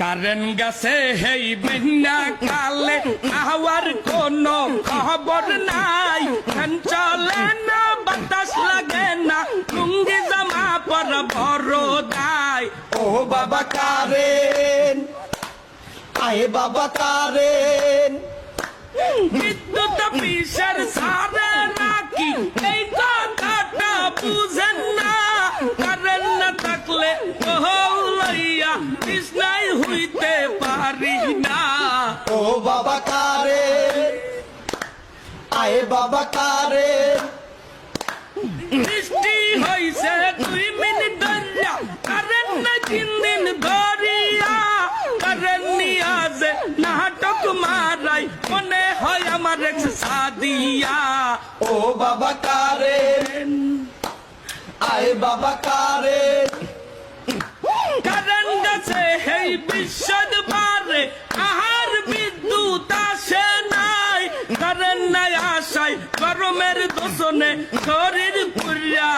Current গেছে হেই বিনা কালে hour কোনো খবর নাই ফ্যান চলে না বাতাস লাগে না লুঙ্গি জামা পর বড় দায় ও বাবা কারেন, আয়ে বাবা কারেন। বিদ্যুৎ অফিসের সারে নাকি এই কথাটা বুঝেন না কারেন্ট না থাকলে লইয়া কৃষ্ণাই হইতে পারি না ও বাবা কারেন, আয়ে বাবা কারেন। বৃষ্টি হইছে 2 মিনিট ধরিয়া কারেন্ট না 3 দিন ধরিয়া কারেন্ট নিয়া যে নাটক মারাই মনে হয় আমার এক্স সাদিয়া ও বাবা কারেন, আয়ে বাবা কারেন। কারেন্ট গেছে হেই বিশ্বদ বারে আহার বিদ্যুৎ আসে নাই কারেন্ট নাই আসায় গরমের দোষণে শরীর পুরিয়া